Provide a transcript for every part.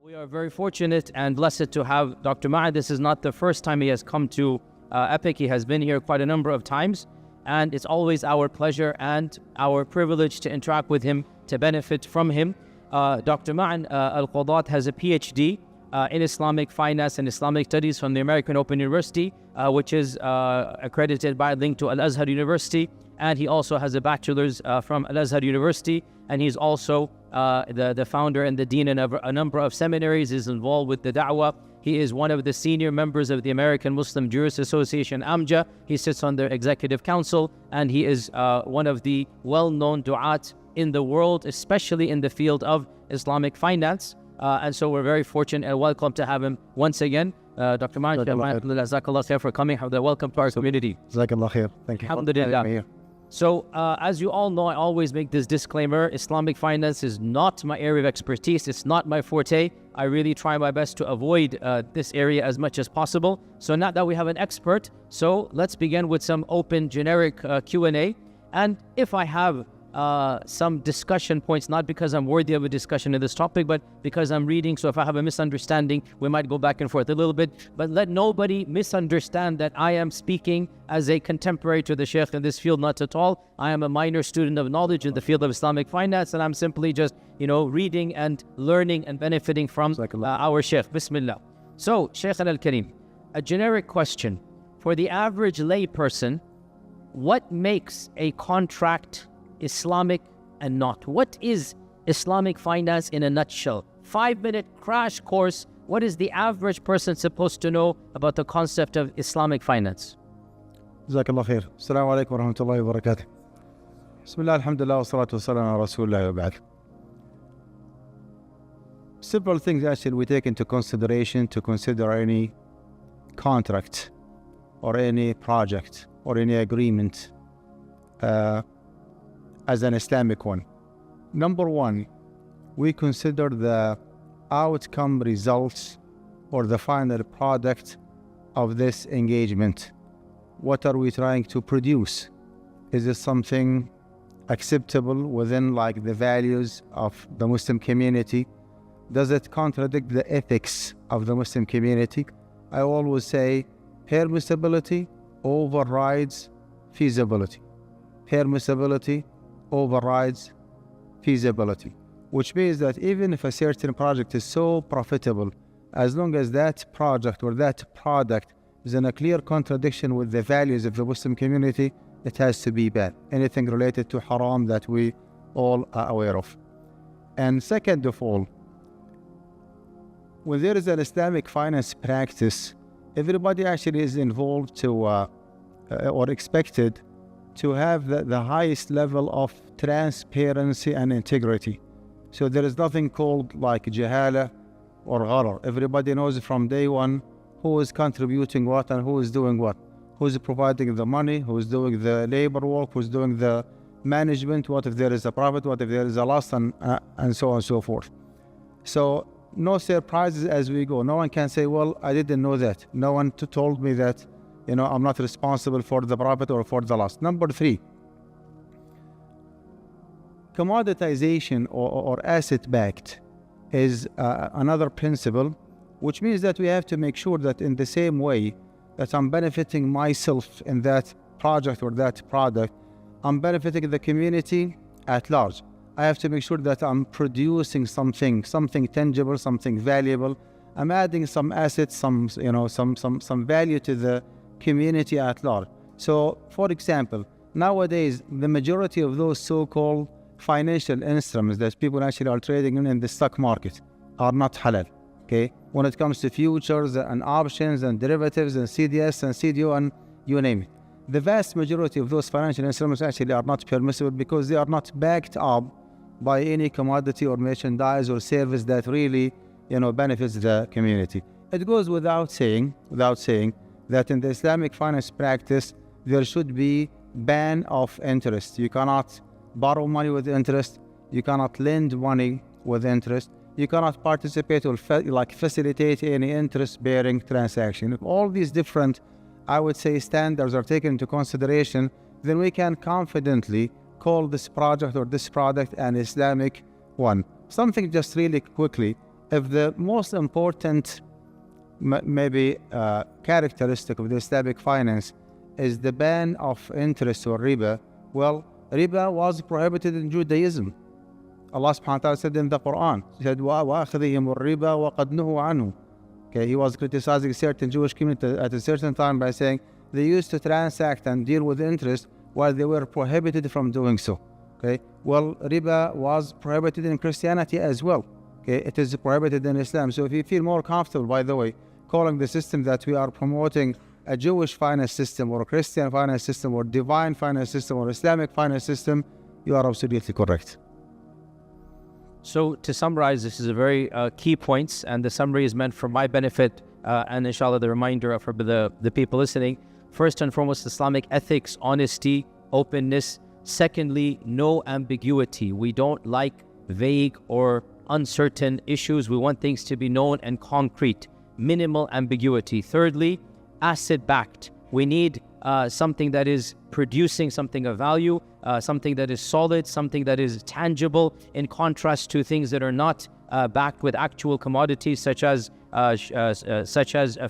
We are very fortunate and blessed to have Dr. Ma'ad. This is not the first time he has come to EPIC. He has been here quite a number of times, and it's always our pleasure and our privilege to interact with him, to benefit from him. Dr. Ma'ad Al-Qadhi has a PhD in Islamic finance and Islamic studies from the American Open University, which is accredited by link to Al-Azhar University, and he also has a bachelor's from Al-Azhar University, and he's also the founder and the dean of a number of seminaries. He's involved with the da'wah. He is one of the senior members of the American Muslim Jurists Association, AMJA. He sits on their executive council, and he is one of the well-known du'at in the world, especially in the field of Islamic finance. And so we're very fortunate and welcome to have him once again. Dr. Ma'ad, Jazakallah khair for coming. Welcome to our community. Jazakallah khair. Thank you. Alhamdulillah. So, as you all know, I always make this disclaimer: Islamic finance is not my area of expertise. It's not my forte. I really try my best to avoid this area as much as possible. So now that we have an expert, so let's begin with some open, generic Q&A. And if I have some discussion points, not because I'm worthy of a discussion in this topic, but because I'm reading, so if I have a misunderstanding, we might go back and forth a little bit. But let nobody misunderstand that I am speaking as a contemporary to the Sheikh in this field, not at all. I am a minor student of knowledge in the field of Islamic finance, and I'm simply just, reading and learning and benefiting from our Sheikh. Bismillah. So, Sheikh Al-Kareem, a generic question. For the average lay person, what makes a contract Islamic and not? What is Islamic finance in a nutshell? 5-minute crash course. What is the average person supposed to know about the concept of Islamic finance? Jazakallah khair. Assalamu alaikum wa rahmatullahi wa barakatuh. Bismillah, alhamdulillah, wa salatu wa salam ala rasulullah wa ba'd. Several things actually we take into consideration to consider any contract or any project or any agreement as an Islamic one. Number one, we consider the outcome results or the final product of this engagement. What are we trying to produce? Is it something acceptable within the values of the Muslim community? Does it contradict the ethics of the Muslim community? I always say permissibility overrides feasibility. Permissibility overrides feasibility, which means that even if a certain project is so profitable, as long as that project or that product is in a clear contradiction with the values of the Muslim community, it has to be banned. Anything related to haram that we all are aware of. And second of all, when there is an Islamic finance practice, everybody actually is involved to or expected to have the highest level of transparency and integrity. So there is nothing called jahala or gharar. Everybody knows from day one who is contributing what and who is doing what. Who is providing the money, who is doing the labor work, who is doing the management, what if there is a profit, what if there is a loss, and so on and so forth. So no surprises as we go. No one can say, well, I didn't know that. No one told me that, I'm not responsible for the profit or for the loss. Number three, commoditization or asset-backed is another principle, which means that we have to make sure that in the same way that I'm benefiting myself in that project or that product, I'm benefiting the community at large. I have to make sure that I'm producing something tangible, something valuable. I'm adding some assets, some value to the community at large. So, for example, nowadays, the majority of those so-called financial instruments that people actually are trading in the stock market are not halal, okay? When it comes to futures and options and derivatives and CDS and CDO and you name it. The vast majority of those financial instruments actually are not permissible because they are not backed up by any commodity or merchandise or service that really, benefits the community. It goes without saying that in the Islamic finance practice, there should be ban of interest. You cannot borrow money with interest. You cannot lend money with interest. You cannot participate or facilitate any interest-bearing transaction. If all these different, I would say, standards are taken into consideration, then we can confidently call this project or this product an Islamic one. Something just really quickly, if the most important maybe characteristic of the Islamic finance is the ban of interest or riba, well, riba was prohibited in Judaism. Allah subhanahu wa ta'ala said in the Quran, He said, وَأَخْذِهِمُ الرِّبَا وَقَدْ نُهُوا عَنْهُ. Okay, He was criticizing certain Jewish community at a certain time by saying they used to transact and deal with interest while they were prohibited from doing so. Okay, well, riba was prohibited in Christianity as well. Okay, it is prohibited in Islam. So if you feel more comfortable, by the way, calling the system that we are promoting a Jewish finance system or a Christian finance system or divine finance system or Islamic finance system, you are absolutely correct. So to summarize, this is a very key points, and the summary is meant for my benefit and inshallah the reminder for the people listening. First and foremost, Islamic ethics, honesty, openness. Secondly, no ambiguity. We don't like vague or uncertain issues. We want things to be known and concrete. Minimal ambiguity. Thirdly, asset-backed. We need something that is producing something of value, something that is solid, something that is tangible, in contrast to things that are not backed with actual commodities such as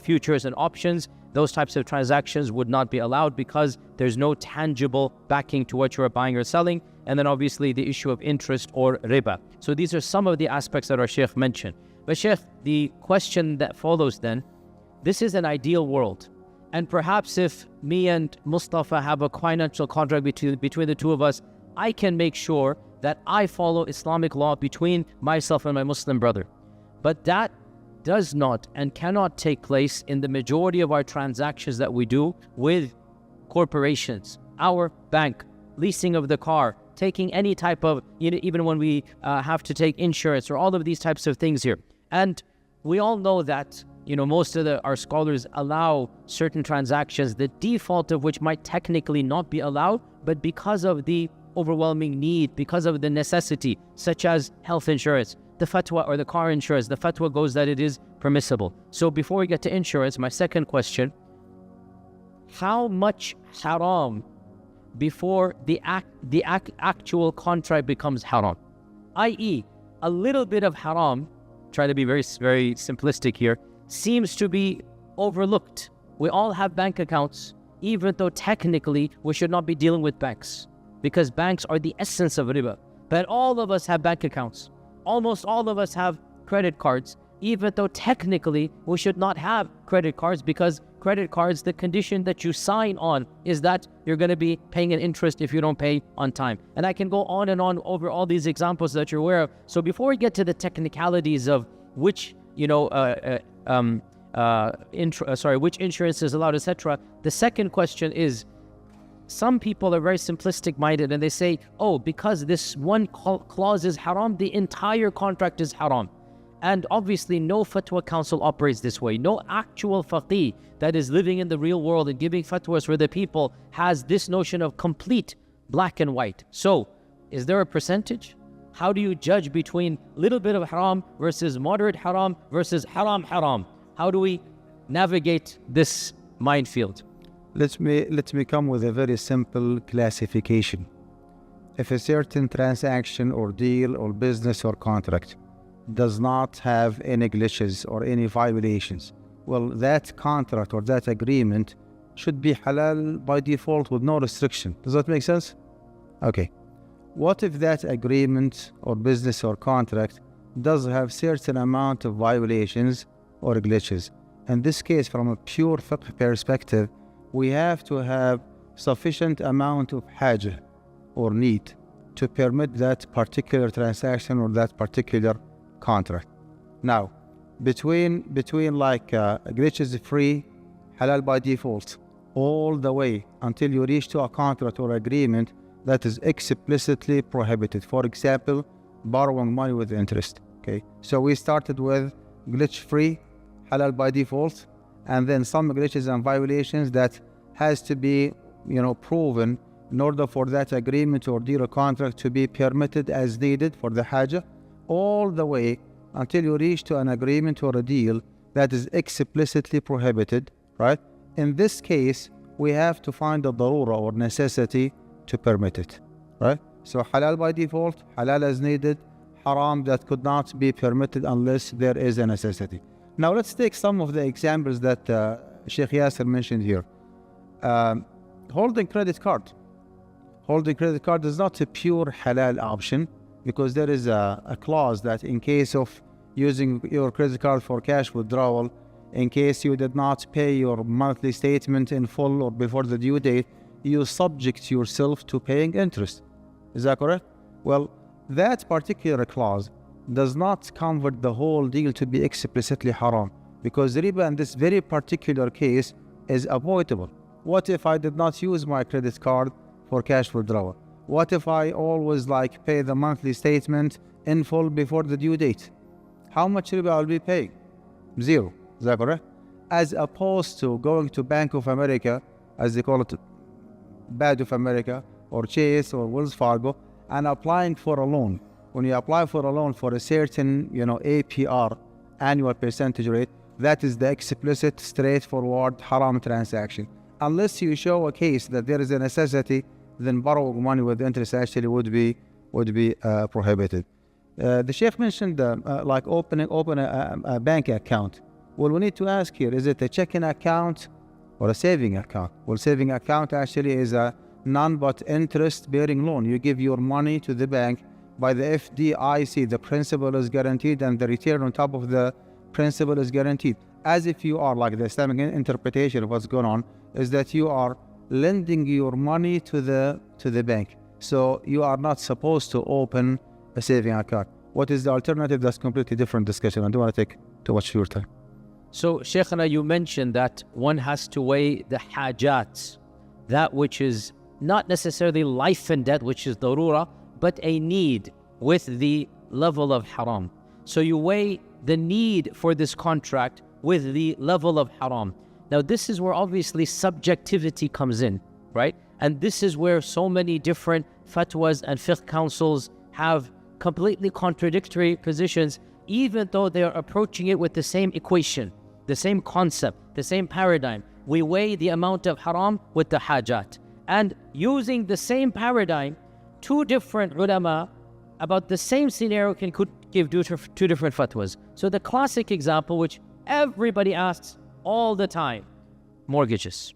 futures and options. Those types of transactions would not be allowed because there's no tangible backing to what you're buying or selling. And then obviously the issue of interest or riba. So these are some of the aspects that our Sheikh mentioned. But Sheikh, the question that follows then, this is an ideal world. And perhaps if me and Mustafa have a financial contract between the two of us, I can make sure that I follow Islamic law between myself and my Muslim brother. But that does not and cannot take place in the majority of our transactions that we do with corporations, our bank, leasing of the car, taking any type of, even when we have to take insurance or all of these types of things here. And we all know that, most of our scholars allow certain transactions, the default of which might technically not be allowed, but because of the overwhelming need, because of the necessity, such as health insurance, the fatwa, or the car insurance, the fatwa goes that it is permissible. So before we get to insurance, my second question, how much haram before the actual contract becomes haram? I.e., a little bit of haram, try to be very, very simplistic here, seems to be overlooked. We all have bank accounts, even though technically we should not be dealing with banks, because banks are the essence of riba. But all of us have bank accounts. Almost all of us have credit cards, even though technically we should not have credit cards, because credit cards, the condition that you sign on is that you're going to be paying an interest if you don't pay on time. And I can go on and on over all these examples that you're aware of. So before we get to the technicalities of which, which insurance is allowed, etc., the second question is, some people are very simplistic minded and they say, oh, because this one clause is haram, the entire contract is haram. And obviously no fatwa council operates this way. No actual faqih that is living in the real world and giving fatwas for the people has this notion of complete black and white. So is there a percentage? How do you judge between little bit of haram versus moderate haram versus haram? How do we navigate this minefield? Let me come with a very simple classification. If a certain transaction or deal or business or contract does not have any glitches or any violations, well, that contract or that agreement should be halal by default with no restriction. Does that make sense? Okay. What if that agreement or business or contract does have certain amount of violations or glitches? In this case, from a pure fiqh perspective, we have to have sufficient amount of hajah or need to permit that particular transaction or that particular contract. Now, between like glitches free, halal by default, all the way until you reach to a contract or agreement that is explicitly prohibited. For example, borrowing money with interest. Okay, so we started with glitch free, halal by default, and then some glitches and violations that has to be, proven in order for that agreement or deal or contract to be permitted as needed for the hajah, all the way until you reach to an agreement or a deal that is explicitly prohibited, right? In this case, we have to find a darura or necessity to permit it, right? So halal by default, halal as needed, haram that could not be permitted unless there is a necessity. Now let's take some of the examples that Sheikh Yasir mentioned here. Holding credit card. Holding credit card is not a pure halal option because there is a clause that in case of using your credit card for cash withdrawal, in case you did not pay your monthly statement in full or before the due date, you subject yourself to paying interest. Is that correct? Well, that particular clause does not convert the whole deal to be explicitly haram because riba in this very particular case is avoidable. What if I did not use my credit card for cash withdrawal? What if I always pay the monthly statement in full before the due date? How much riba I'll be paying? Zero. Is that correct? As opposed to going to Bank of America, as they call it, Bank of America, or Chase or Wells Fargo, and applying for a loan. When you apply for a loan for a certain, APR, annual percentage rate, that is the explicit, straightforward haram transaction. Unless you show a case that there is a necessity, then borrowing money with interest actually would be prohibited. The Sheikh mentioned open a bank account. Well, we need to ask here, is it a checking account or a saving account? Well, saving account actually is a none but interest-bearing loan. You give your money to the bank by the FDIC. The principal is guaranteed and the return on top of the principal is guaranteed. As if you are, the Islamic interpretation of what's going on, is that you are lending your money to the bank. So you are not supposed to open a saving account. What is the alternative? That's completely different discussion. I don't want to take too much of your time. So, Shaykhana, you mentioned that one has to weigh the hajat, that which is not necessarily life and death, which is darura, but a need with the level of haram. So you weigh the need for this contract with the level of haram. Now, this is where obviously subjectivity comes in, right? And this is where so many different fatwas and fiqh councils have completely contradictory positions, even though they are approaching it with the same equation, the same concept, the same paradigm. We weigh the amount of haram with the hajat. And using the same paradigm, two different ulama about the same scenario could give two different fatwas. So the classic example, which everybody asks all the time, mortgages.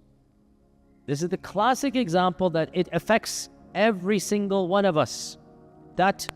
This is the classic example that it affects every single one of us. That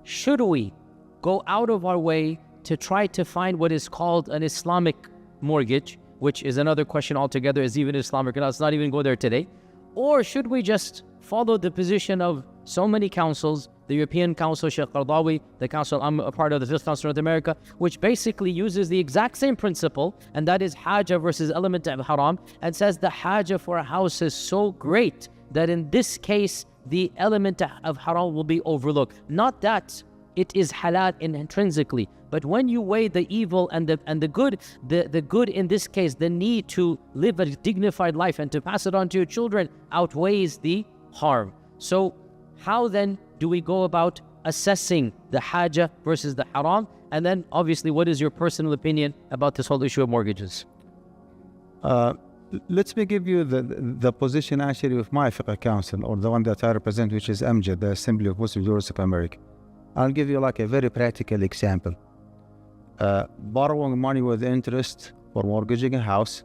should we go out of our way to try to find what is called an Islamic mortgage, which is another question altogether, is even Islamic or not? Let's not even go there today. Or should we just follow the position of so many councils, the European Council, Sheikh Qadhi, the council I'm a part of, the Fifth Council of North America, which basically uses the exact same principle, and that is haja versus element of haram, and says the haja for a house is so great that in this case, the element of haram will be overlooked. Not that it is halal intrinsically, but when you weigh the evil and the good, the good in this case, the need to live a dignified life and to pass it on to your children outweighs the harm. So how then do we go about assessing the haja versus the haram? And then obviously, what is your personal opinion about this whole issue of mortgages? Let me give you the position actually of my fiqh council, or the one that I represent, which is AMJAD, the Assembly of Muslim Jurists of America. I'll give you a very practical example. Borrowing money with interest for mortgaging a house,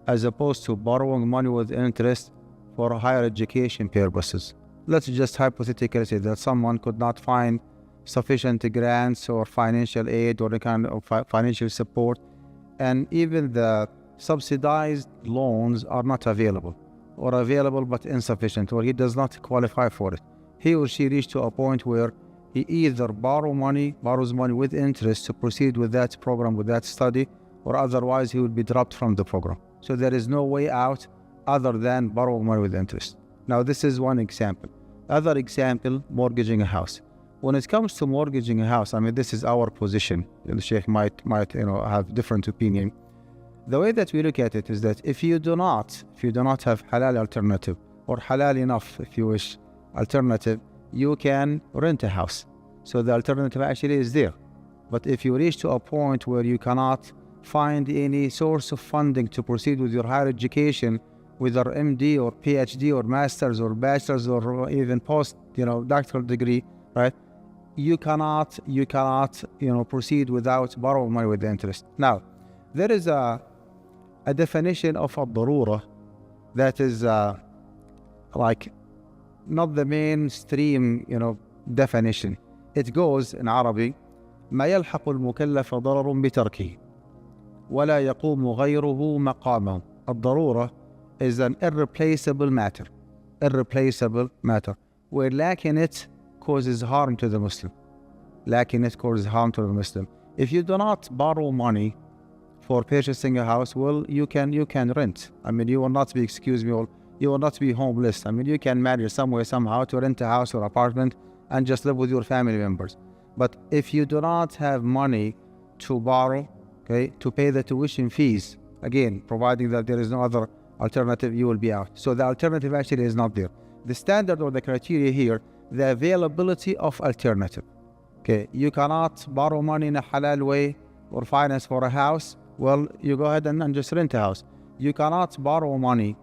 as opposed to borrowing money with interest for higher education purposes. Let's just hypothetically say that someone could not find sufficient grants or financial aid or any kind of financial support, and even the subsidized loans are not available, or available but insufficient, or he does not qualify for it. He or she reached to a point where he either borrows money with interest to proceed with that program, with that study, or otherwise he would be dropped from the program. So there is no way out other than borrowing money with interest. Now, this is one example. Other example, mortgaging a house. When it comes to mortgaging a house, this is our position. The Sheikh might have different opinion. The way that we look at it is that if you do not have halal alternative, or halal enough, if you wish, alternative, you can rent a house. So the alternative actually is there. But if you reach to a point where you cannot find any source of funding to proceed with your higher education, whether MD or PhD or master's or bachelor's or even post, doctoral degree, right? you cannot, proceed without borrowing money with interest. Now, there is a definition of الضرورة that is like not the mainstream, definition. It goes in Arabic: ما يلحق المكلف ضرر بتركه ولا يقوم غيره مقامه. الضرورة is an irreplaceable matter. Where lacking it causes harm to the Muslim. If you do not borrow money for purchasing a house, well, you can rent. I mean, you will not be, you will not be homeless. I mean, you can manage somewhere, somehow to rent a house or apartment and just live with your family members. But if you do not have money to borrow, to pay the tuition fees, again, providing that there is no other alternative, you will be out. So the alternative actually is not there. The standard or the criteria here, the availability of alternative. You cannot borrow money in a halal way or finance for a house. Well, you go ahead and just rent a house. You cannot borrow money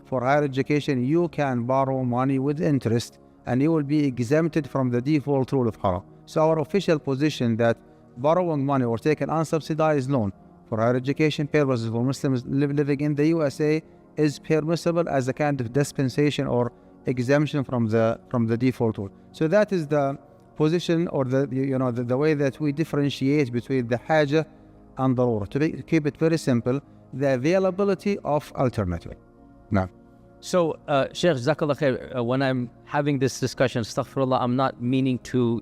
for higher education. You can borrow money with interest, and you will be exempted from the default rule of haram. So our official position that borrowing money or taking unsubsidized loan for higher education purposes for Muslims living in the USA is permissible as a kind of dispensation or exemption from the default rule. So that is the position or the way that we differentiate between the haja and darura. To keep it very simple, the availability of alternative. Now, so Sheikh, Jazakallah khair, when I'm having this discussion, astaghfirullah, I'm not meaning to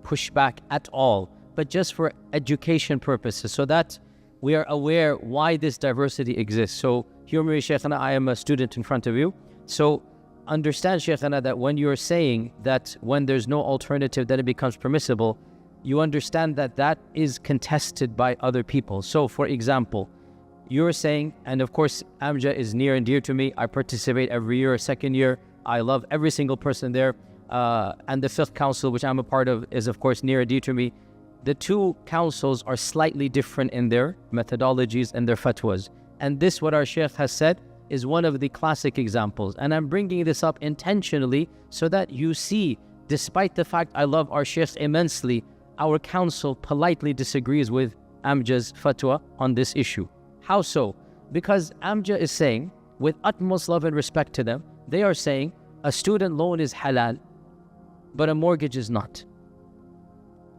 push back at all, but just for education purposes, so that we are aware why this diversity exists. So hear me, Shaykhana, I am a student in front of you. So understand, Shaykhana, that when you're saying that when there's no alternative, then it becomes permissible, you understand that that is contested by other people. So for example, you're saying, and of course, Amja is near and dear to me. I participate every year, second year. I love every single person there. And the Fiqh Council, which I'm a part of, is of course near and dear to me. The two councils are slightly different in their methodologies and their fatwas. And this, what our Shaykh has said, is one of the classic examples. And I'm bringing this up intentionally so that you see, despite the fact I love our Shaykh immensely, our council politely disagrees with Amja's fatwa on this issue. How so? Because Amja is saying, with utmost love and respect to them, they are saying a student loan is halal, but a mortgage is not.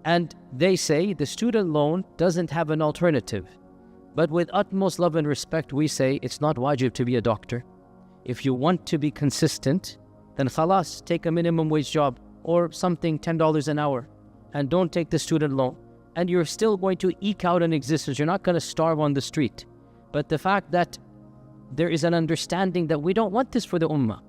And they say the student loan doesn't have an alternative. But with utmost love and respect, we say it's not wajib to be a doctor. If you want to be consistent, then khalas, take a minimum wage job or something, $10 an hour, and don't take the student loan. And you're still going to eke out an existence. You're not going to starve on the street. But the fact that there is an understanding that we don't want this for the ummah.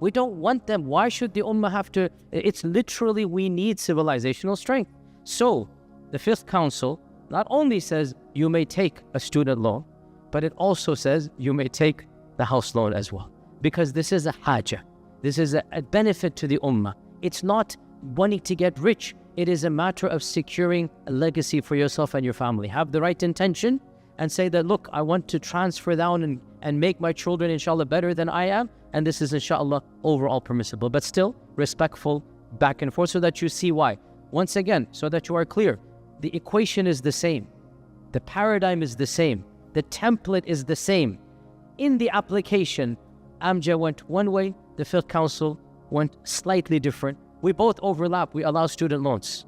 We don't want them. Why should the ummah have to? It's literally, we need civilizational strength. So the Fifth Council not only says you may take a student loan, but it also says you may take the house loan as well. Because this is a haja. This is a benefit to the ummah. It's not wanting to get rich. It is a matter of securing a legacy for yourself and your family. Have the right intention and say that, look, I want to transfer down and make my children, inshallah, better than I am. And this is, inshallah, overall permissible. But still, respectful back and forth so that you see why. Once again, so that you are clear, the equation is the same. The paradigm is the same. The template is the same. In the application, Amja went one way, the Fiqh Council went slightly different. We both overlap. We allow student loans.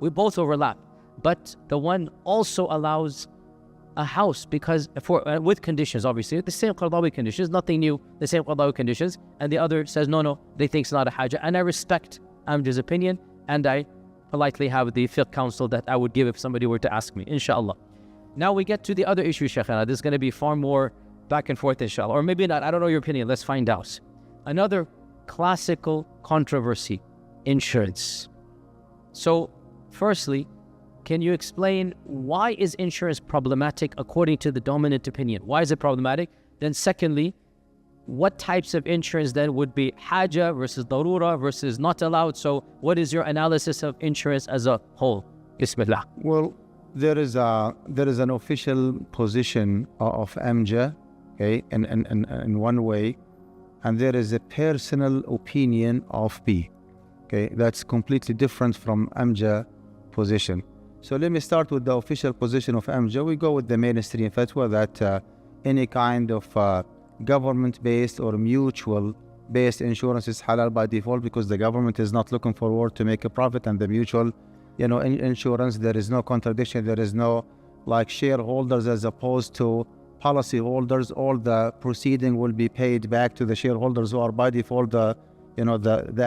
We both overlap. But the one also allows a house because with conditions, obviously. The same Qadhi conditions, nothing new, the same Qadhi conditions. And the other says, no, they think it's not a haja. And I respect Amja's opinion, and I politely have the Fiqh Council that I would give if somebody were to ask me, inshallah. Now we get to the other issue, Shaykhana. This is going to be far more back and forth, inshallah. Or maybe not. I don't know your opinion. Let's find out. Another classical controversy, insurance. So, firstly, can you explain why is insurance problematic according to the dominant opinion? Why is it problematic? Then secondly, what types of insurance then would be haja versus darura versus not allowed? So what is your analysis of insurance as a whole? Bismillah. Well, there is an official position of Amja, in one way, and there is a personal opinion of B. Okay, that's completely different from AMJA position. So let me start with the official position of AMJA. We go with the mainstream fatwa that any kind of government-based or mutual-based insurance is halal by default, because the government is not looking forward to make a profit, and the mutual, insurance, there is no contradiction. There is no like shareholders as opposed to policy holders. All the proceeding will be paid back to the shareholders, who are by default the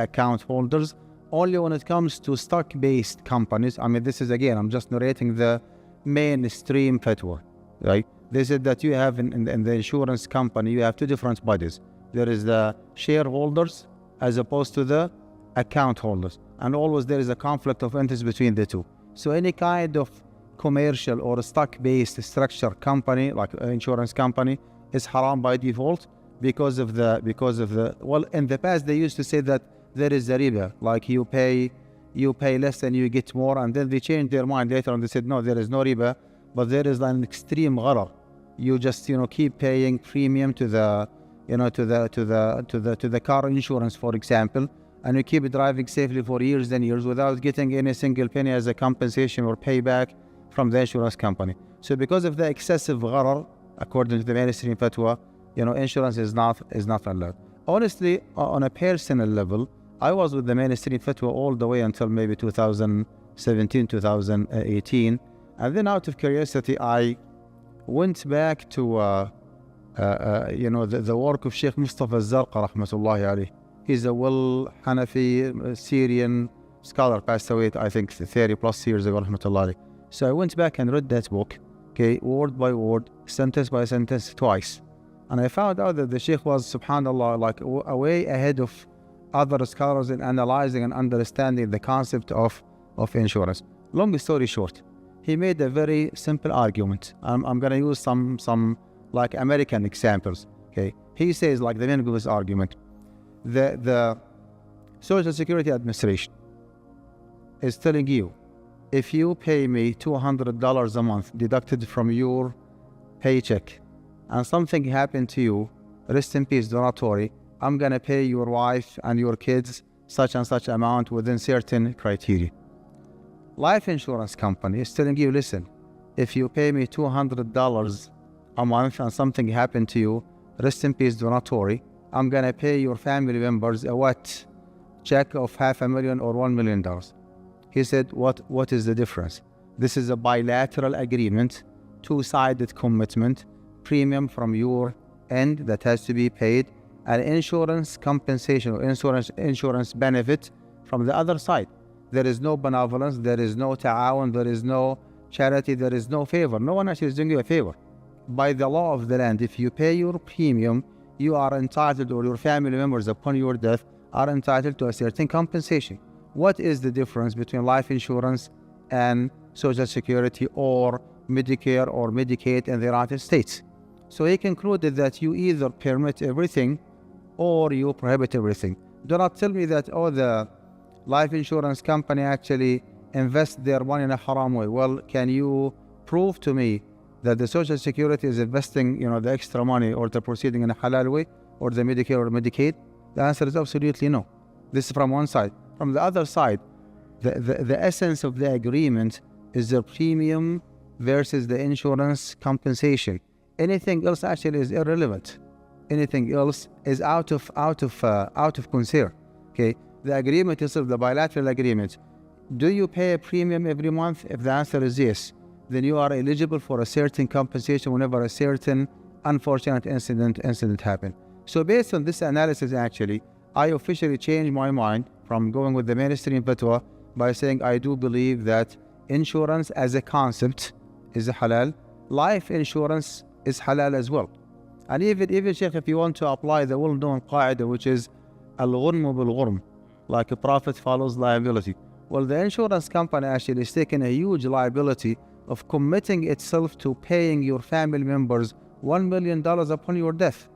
account holders. Only when it comes to stock-based companies, I mean, this is again, I'm just narrating the mainstream fatwa, right? They said that you have in the insurance company, you have two different bodies. There is the shareholders as opposed to the account holders, and always there is a conflict of interest between the two. So any kind of commercial or stock-based structure company, like an insurance company, is haram by default because of the well, in the past they used to say that there is a riba, like you pay less and you get more, and then they changed their mind later on. They said no, there is no riba, but there is an extreme gharar. You just keep paying premium to the to the car insurance, for example, and you keep driving safely for years and years without getting any single penny as a compensation or payback from the insurance company. So because of the excessive gharar, according to the mainstream fatwa, insurance is not allowed. Honestly, on a personal level, I was with the mainstream fatwa all the way until maybe 2017, 2018. And then out of curiosity, I went back to, the work of Sheikh Mustafa Zarqa, rahmatullahi alayhi. He's a Hanafi Syrian scholar, passed away, I think, 30 plus years ago, rahmatullahi alayhi. So I went back and read that book, okay, word by word, sentence by sentence, twice. And I found out that the Sheikh was, subhanAllah, like way ahead of other scholars in analyzing and understanding the concept of insurance. Long story short, he made a very simple argument. I'm going to use some like American examples. Okay, he says, like, the main of his argument, the Social Security Administration is telling you, if you pay me $200 a month deducted from your paycheck, and something happened to you, rest in peace, donatory, I'm going to pay your wife and your kids such and such amount within certain criteria. Life insurance company is telling you, listen, if you pay me $200 a month and something happened to you, rest in peace, donatory, I'm going to pay your family members a check of $500,000 or $1 million. He said, what is the difference? This is a bilateral agreement, two-sided commitment, premium from your end that has to be paid, and insurance compensation or insurance benefit from the other side. There is no benevolence, there is no ta'awun, there is no charity, there is no favor. No one actually is doing you a favor. By the law of the land, if you pay your premium, you are entitled, or your family members upon your death are entitled to a certain compensation. What is the difference between life insurance and Social Security or Medicare or Medicaid in the United States? So he concluded that you either permit everything or you prohibit everything. Do not tell me that, the life insurance company actually invests their money in a haram way. Well, can you prove to me that the Social Security is investing, the extra money or the proceeding in a halal way, or the Medicare or Medicaid? The answer is absolutely no. This is from one side. From the other side, the essence of the agreement is the premium versus the insurance compensation. Anything else actually is irrelevant. Anything else is out of concern. Okay, the agreement is the bilateral agreement. Do you pay a premium every month? If the answer is yes, then you are eligible for a certain compensation whenever a certain unfortunate incident happens. So based on this analysis, actually, I officially changed my mind from going with the mainstream fatwa by saying I do believe that insurance as a concept is halal. Life insurance is halal as well. And even Sheikh, if you want to apply the well-known qaida, which is al-ghurm bil-ghurm, like a profit follows liability. Well, the insurance company actually is taking a huge liability of committing itself to paying your family members $1 million upon your death.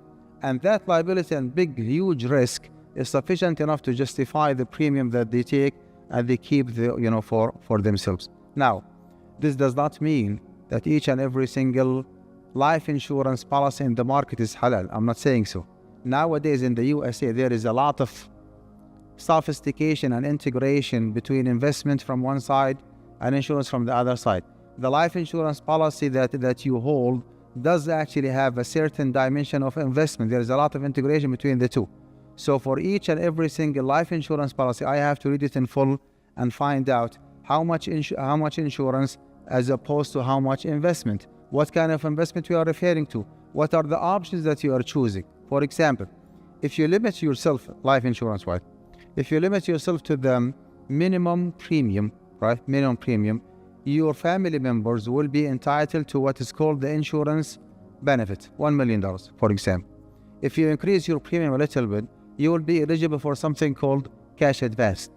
And that liability and big, huge risk is sufficient enough to justify the premium that they take and they keep for themselves. Now, this does not mean that each and every single life insurance policy in the market is halal. I'm not saying so. Nowadays in the USA, there is a lot of sophistication and integration between investment from one side and insurance from the other side. The life insurance policy that you hold does actually have a certain dimension of investment. There is a lot of integration between the two. So for each and every single life insurance policy, I have to read it in full and find out how much insurance as opposed to how much investment. What kind of investment we are referring to? What are the options that you are choosing? For example, if you limit yourself, life insurance-wise, if you limit yourself to the minimum premium, right? Minimum premium, your family members will be entitled to what is called the insurance benefit, $1 million, for example. If you increase your premium a little bit, you will be eligible for something called cash advance.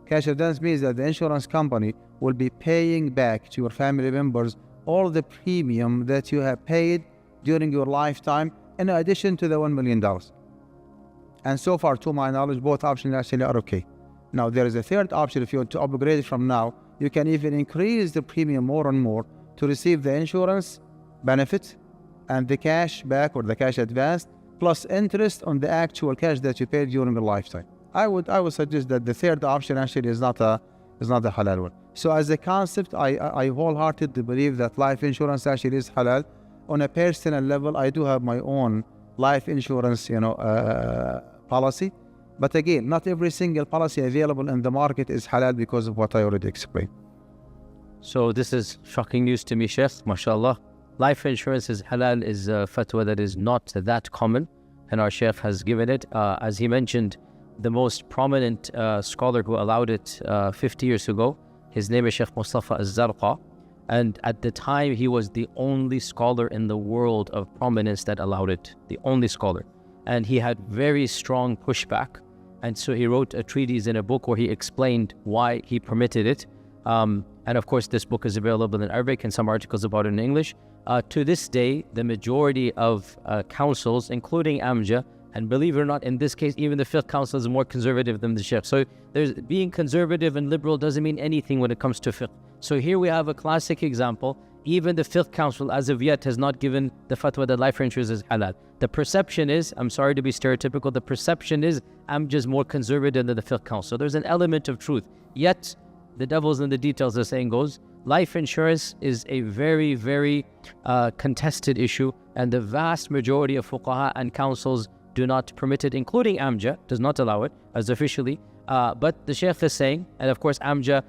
Cash advance means that the insurance company will be paying back to your family members all the premium that you have paid during your lifetime, in addition to the $1 million. And so far, to my knowledge, both options actually are okay. Now, there is a third option. If you want to upgrade it from now, you can even increase the premium more and more to receive the insurance benefit and the cash back or the cash advance, plus interest on the actual cash that you paid during your lifetime. I would suggest that the third option actually is not a halal one. So as a concept, I wholeheartedly believe that life insurance actually is halal. On a personal level, I do have my own life insurance, policy. But again, not every single policy available in the market is halal because of what I already explained. So this is shocking news to me, Sheikh, mashallah. Life insurance is halal is a fatwa that is not that common, and our Sheikh has given it. As he mentioned, the most prominent scholar who allowed it 50 years ago, his name is Sheikh Mustafa Az-Zarqa, and at the time he was the only scholar in the world of prominence that allowed it, the only scholar. And he had very strong pushback, and so he wrote a treatise in a book where he explained why he permitted it. And of course, this book is available in Arabic and some articles about it in English. To this day, the majority of councils, including AMJA, and believe it or not, in this case, even the Fiqh Council is more conservative than the Sheikh. So being conservative and liberal doesn't mean anything when it comes to fiqh. So here we have a classic example. Even the Fiqh Council, as of yet, has not given the fatwa that life insurance is halal. The perception is, I'm sorry to be stereotypical, the perception is I'm just more conservative than the Fiqh Council. There's an element of truth. Yet, the devil's in the details, the saying goes. Life insurance is a very, very contested issue, and the vast majority of fuqaha and councils do not permit it, including AMJA, does not allow it as officially. But the Sheikh is saying, and of course AMJA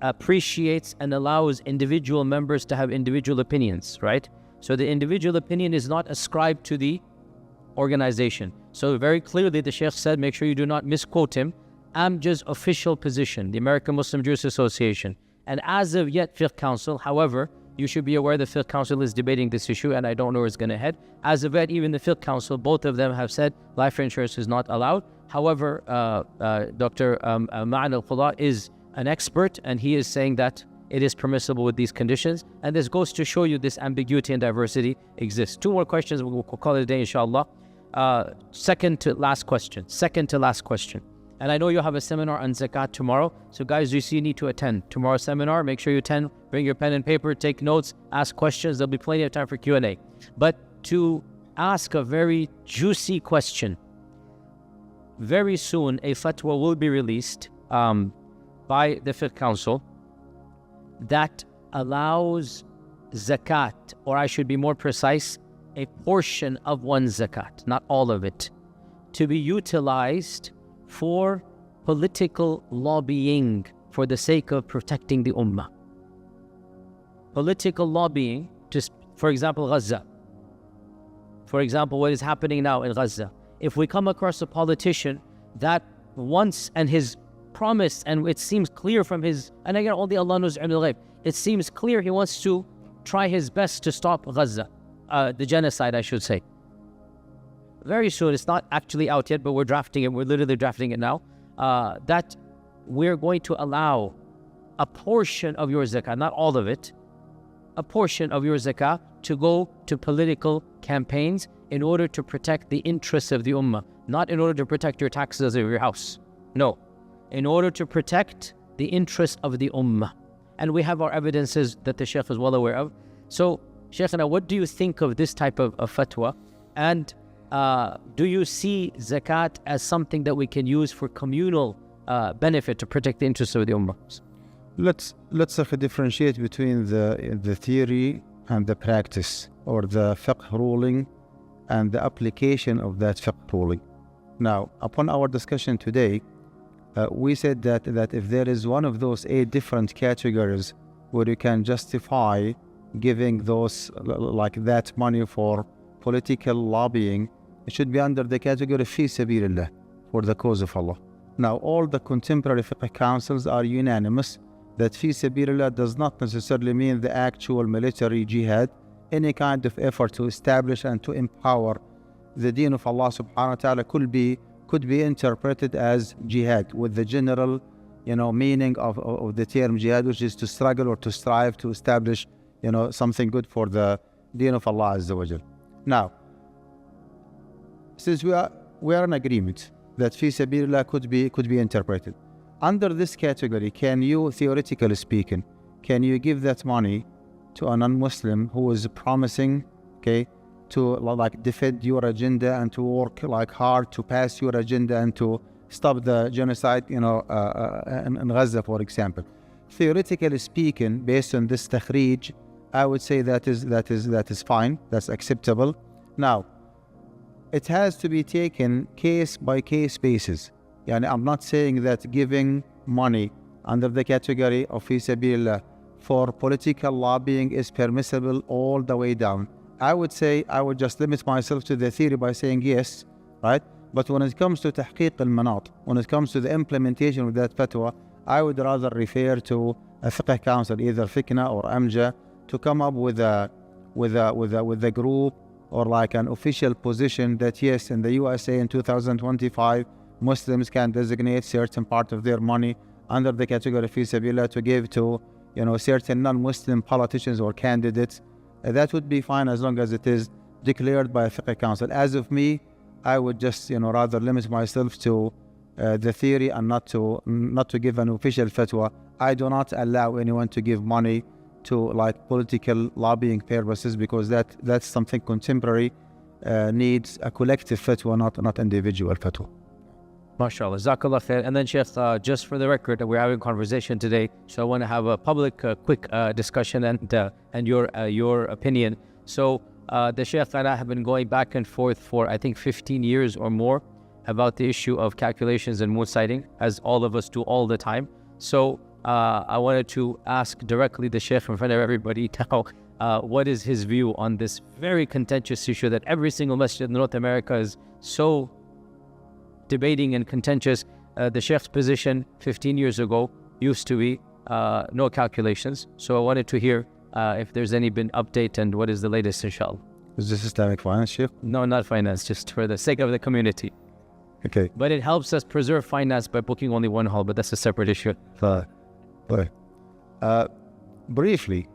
appreciates and allows individual members to have individual opinions, right? So the individual opinion is not ascribed to the organization. So very clearly the Sheikh said, make sure you do not misquote him, AMJA's official position, the American Muslim Jurists Association. And as of yet, Fiqh Council, however, you should be aware the Fiqh Council is debating this issue, and I don't know where it's going to head. As of yet, even the Fiqh Council, both of them have said life insurance is not allowed. However, Dr. Ma'an al-Qudha is an expert, and he is saying that it is permissible with these conditions. And this goes to show you this ambiguity and diversity exists. Two more questions, we'll call it a day, inshallah. Second to last question. And I know you'll have a seminar on zakat tomorrow. So guys, you need to attend tomorrow's seminar. Make sure you attend, bring your pen and paper, take notes, ask questions. There'll be plenty of time for Q&A. But to ask a very juicy question, very soon a fatwa will be released by the Fiqh Council that allows zakat, or I should be more precise, a portion of one's zakat, not all of it, to be utilized for political lobbying for the sake of protecting the ummah. Political lobbying, just for example, Gaza. For example, what is happening now in Gaza. If we come across a politician that wants, and his promise, and it seems clear from his, and again, only Allah knows ilm al-ghaib, it seems clear he wants to try his best to stop Gaza, the genocide, I should say. Very soon, it's not actually out yet, but we're drafting it, we're literally drafting it now, that we're going to allow a portion of your zakah, not all of it, a portion of your zakah to go to political campaigns in order to protect the interests of the ummah, not in order to protect your taxes of your house. No, in order to protect the interests of the ummah. And we have our evidences that the Sheikh is well aware of. So, Sheikhana, what do you think of this type of fatwa? And do you see zakat as something that we can use for communal benefit to protect the interests of the ummah? Let's differentiate between the theory and the practice, or the fiqh ruling and the application of that fiqh ruling. Now, upon our discussion today, we said that if there is one of those 8 different categories where you can justify giving those like that money for political lobbying, it should be under the category fi sabilillah, for the cause of Allah. Now, all the contemporary fiqh councils are unanimous that fi sabilillah does not necessarily mean the actual military jihad, any kind of effort to establish and to empower the deen of Allah subhanahu wa ta'ala could be interpreted as jihad, with the general meaning of the term jihad, which is to struggle or to strive to establish something good for the deen of Allah Azza wa Jal. Now, since we are in agreement that fi sabilillah could be interpreted under this category, can you, theoretically speaking, can you give that money to a non-Muslim who is promising, to like defend your agenda and to work like hard to pass your agenda and to stop the genocide, in Gaza, for example? Theoretically speaking, based on this takhrij, I would say that is fine, that's acceptable. Now, it has to be taken case by case basis. I'm not saying that giving money under the category of fi sabilillah for political lobbying is permissible all the way down. I would say I would just limit myself to the theory by saying yes, right? But when it comes to tahqiq al-manat, when it comes to the implementation of that fatwa, I would rather refer to a fiqh council, either Fikna or Amja, to come up with a group or like an official position that yes, in the USA in 2025, Muslims can designate certain part of their money under the category fi sabilillah to give to certain non-Muslim politicians or candidates. That would be fine as long as it is declared by a fiqh council. As of me, I would just rather limit myself to the theory and not to give an official fatwa. I do not allow anyone to give money to like political lobbying purposes, because that's something contemporary, needs a collective fatwa, not individual fatwa. MashaAllah, Jazakallah khair. And then Sheikh, just for the record, we're having a conversation today, so I want to have a public quick discussion and your opinion. So the Sheikh and I have been going back and forth for I think 15 years or more about the issue of calculations and moon sighting, as all of us do all the time. So I wanted to ask directly the Sheikh in front of everybody now, what is his view on this very contentious issue that every single masjid in North America is so debating and contentious. The Sheikh's position 15 years ago used to be no calculations. So I wanted to hear if there's any been update and what is the latest, inshallah. Is this Islamic finance, Sheikh? No, not finance, just for the sake of the community. Okay. But it helps us preserve finance by booking only one hall, but that's a separate issue. Briefly,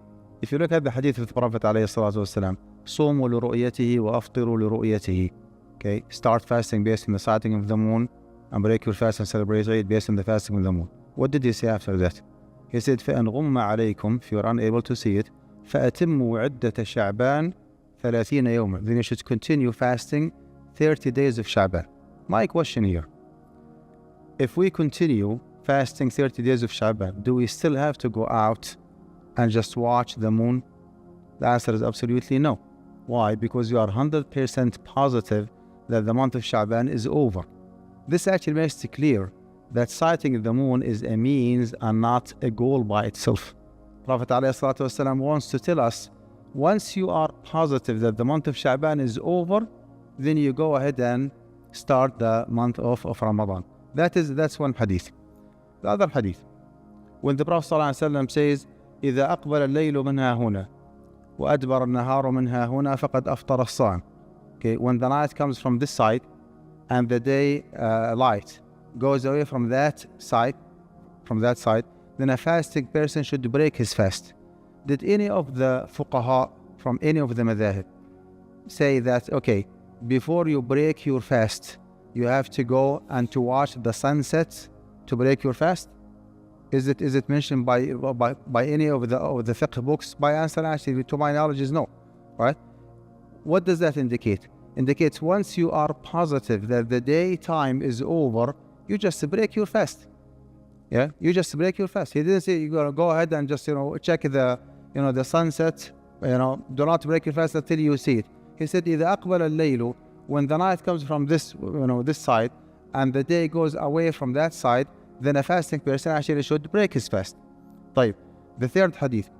if you look at the hadith of the Prophet ﷺ, صوموا لرؤيته وأفطروا لرؤيته. Okay, start fasting based on the sighting of the moon and break your fast and celebrate Eid based on the fasting of the moon. What did he say after that? He said, فَإِنْ غُمَّ عَلَيْكُمْ, if you are unable to see it, فَأَتِمُّوا عِدَّةَ شَعْبَانَ 30 يوما. Then you should continue fasting 30 days of Sha'ban. My question here, if we continue fasting 30 days of Sha'ban, do we still have to go out and just watch the moon? The answer is absolutely no. Why? Because you are 100% positive that the month of Sha'ban is over. This actually makes it clear that sighting the moon is a means and not a goal by itself. Prophet ﷺ wants to tell us, once you are positive that the month of Sha'ban is over, then you go ahead and start the month of Ramadan. That's one hadith. The other hadith, when the Prophet ﷺ says, إِذَا أَقْبَلَ اللَّيْلُ مِنْهَا هُنَا وَأَدْبَرَ النَّهَارُ مِنْهَا هُنَا فَقَدْ أَفْطَرَ الصَّائِمُ. Okay, when the night comes from this side and the day light goes away from that side, then a fasting person should break his fast. Did any of the fuqaha from any of the madhahib say that, okay, before you break your fast, you have to go and to watch the sunset to break your fast? Is it mentioned by any of the fiqh books? My answer actually, to my knowledge, is no. Right? What does that indicate? indicates once you are positive that the daytime is over, you just break your fast. Yeah, you just break your fast. He didn't say you're gonna go ahead and just check the sunset. Do not break your fast until you see it. He said إذا أقبل الليل, when the night comes from this this side and the day goes away from that side, then a fasting person actually should break his fast. طيب, the third hadith,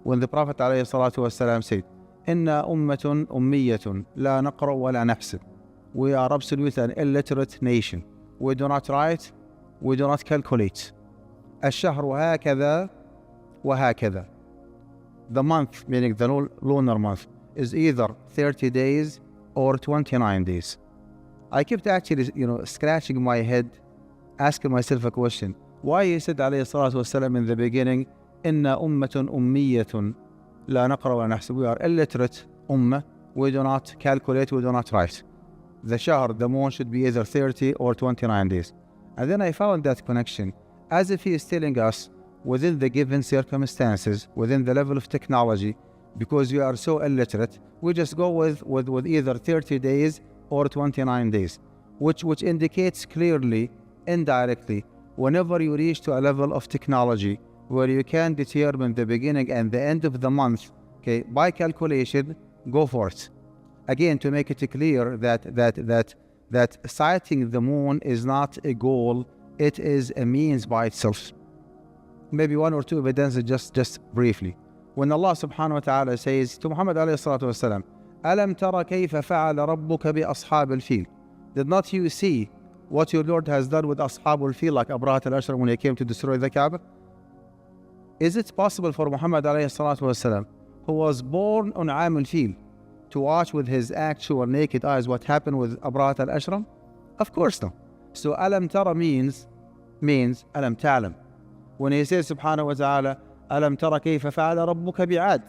when the Prophet عليه الصلاة والسلام said إن أمة أمية لا نقرأ ولا نحسب. We are absolutely an illiterate nation. We do not write, we do not calculate. الشهر هكذا وهكذا. The month, meaning the lunar month, is either 30 days or 29 days. I kept actually, scratching my head, asking myself a question. Why he said عليه الصلاة والسلام in the beginning, إن أمة أمية لا نقرأ ولا نحسب. We are illiterate ummah. We do not calculate, we do not write. The shahr, the moon, should be either 30 or 29 days. And then I found that connection, as if he is telling us, within the given circumstances, within the level of technology, because we are so illiterate, we just go with either 30 days or 29 days, which indicates clearly, indirectly, whenever you reach to a level of technology where you can determine the beginning and the end of the month, okay, by calculation, go for it. Again, to make it clear that sighting the moon is not a goal, it is a means by itself. Maybe one or two evidences just briefly. When Allah subhanahu wa ta'ala says to Muhammad alayhi salatu wasalam, أَلَمْ تَرَ كَيْفَ فَعَلَ رَبُّكَ بِأَصْحَابِ الْفِيلِ. Did not you see what your Lord has done with Ashab al-Fil, like Abrahat al-Ashram when he came to destroy the Kaaba? Is it possible for Muhammad alayhi salatu wasalam, who was born on Am al-Fil, to watch with his actual naked eyes what happened with Abrahat al-Ashram? Of course not. So Alam Tara means Alam Ta'lam. When he says subhanahu wa ta'ala, Alam Tara kayfa fa'ala rabbuka bi'ad.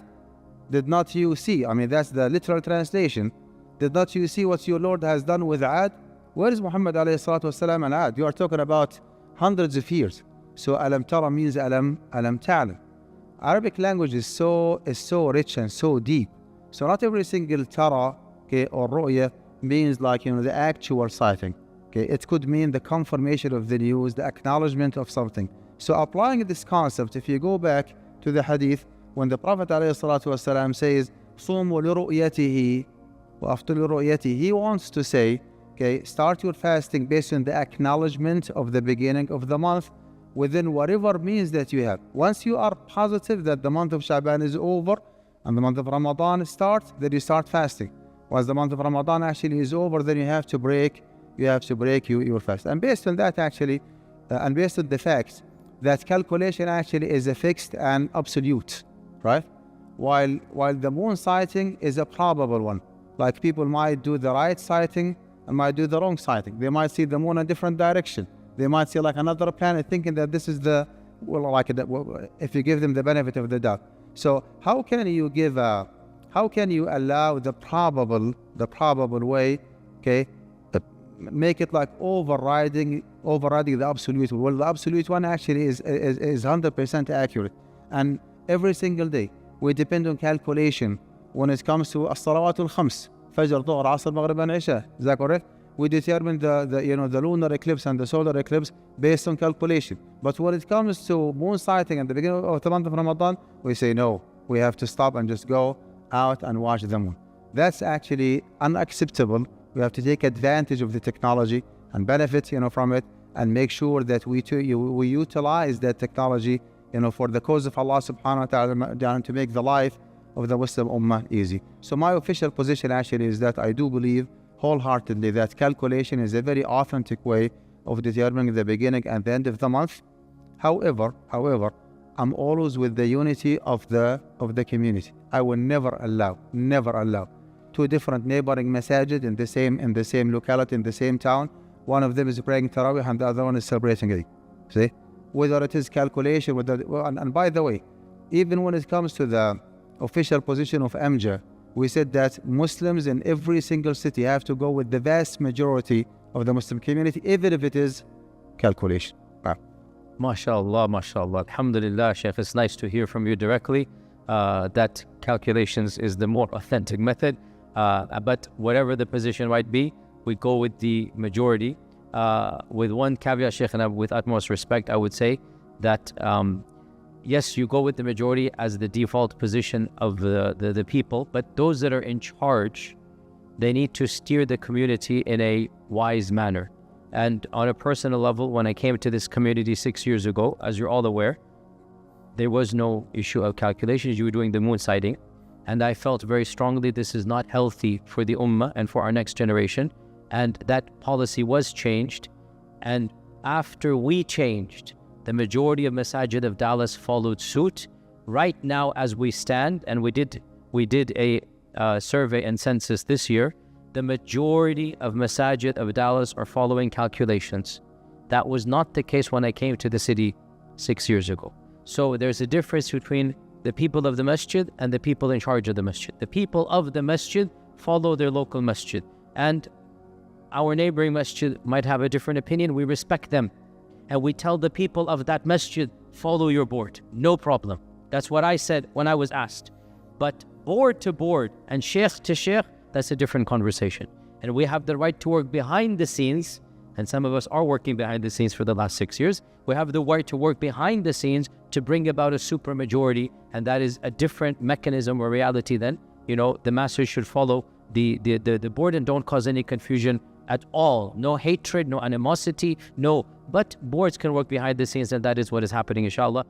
Did not you see? I mean, that's the literal translation. Did not you see what your Lord has done with Ad? Where is Muhammad alayhi salatu wasalam and Ad? You are talking about hundreds of years. So Alam Tara means Alam Ta'lam. Arabic language is so rich and so deep. So not every single Tara, okay, or Ru'ya means like, the actual sighting. Okay, it could mean the confirmation of the news, the acknowledgement of something. So applying this concept, if you go back to the hadith, when the Prophet ﷺ says, صُومُوا لِرُؤْيَتِهِ وَأَفْطِرُوا لِرُؤْيَتِهِ, he wants to say, okay, start your fasting based on the acknowledgement of the beginning of the month within whatever means that you have. Once you are positive that the month of Sha'ban is over and the month of Ramadan starts, then you start fasting. Once the month of Ramadan actually is over, then you have to break your fast. And based on that actually, and based on the fact that calculation actually is a fixed and absolute, right? While the moon sighting is a probable one. Like people might do the right sighting and might do the wrong sighting. They might see the moon in a different direction. They might see like another planet thinking that this is if you give them the benefit of the doubt. So how can you allow the probable way, okay, make it like overriding the absolute? Well, the absolute one actually is 100% accurate. And every single day, we depend on calculation when it comes to as-salawatul khams, Fajr, Dhuhr, Asr, Maghrib and Isha. Is that correct? We determine the lunar eclipse and the solar eclipse based on calculation. But when it comes to moon sighting at the beginning of the month of Ramadan, we say no, we have to stop and just go out and watch the moon. That's actually unacceptable. We have to take advantage of the technology and benefit, from it, and make sure that we utilize that technology, for the cause of Allah subhanahu wa ta'ala, to make the life of the Muslim Ummah easy. So my official position actually is that I do believe wholeheartedly that calculation is a very authentic way of determining the beginning and the end of the month. However, I'm always with the unity of the community. I will never allow two different neighboring masajid in the same locality, in the same town. One of them is praying Taraweeh and the other one is celebrating Eid. See? Whether it is calculation, and by the way, even when it comes to the official position of MJ, we said that Muslims in every single city have to go with the vast majority of the Muslim community, even if it is calculation. MashaAllah, MashaAllah. Alhamdulillah, Shaykh, it's nice to hear from you directly that calculations is the more authentic method. But whatever the position might be, we go with the majority. With one caveat, Sheikh, and with utmost respect, I would say that yes, you go with the majority as the default position of the people, but those that are in charge, they need to steer the community in a wise manner. And on a personal level, when I came to this community 6 years ago, as you're all aware, there was no issue of calculations. You were doing the moon sighting. And I felt very strongly this is not healthy for the ummah and for our next generation. And that policy was changed. And after we changed, the majority of masajid of Dallas followed suit. Right now, as we stand, and we did a survey and census this year, the majority of masajid of Dallas are following calculations. That was not the case when I came to the city 6 years ago. So there's a difference between the people of the masjid and the people in charge of the masjid. The people of the masjid follow their local masjid. And our neighboring masjid might have a different opinion. We respect them. And we tell the people of that masjid, follow your board. No problem. That's what I said when I was asked. But board to board and sheikh to sheikh, that's a different conversation. And we have the right to work behind the scenes. And some of us are working behind the scenes for the last 6 years. We have the right to work behind the scenes to bring about a supermajority. And that is a different mechanism or reality then. You know, the masses should follow the board and don't cause any confusion at all. No hatred, no animosity, no. But boards can work behind the scenes, and that is what is happening, inshallah.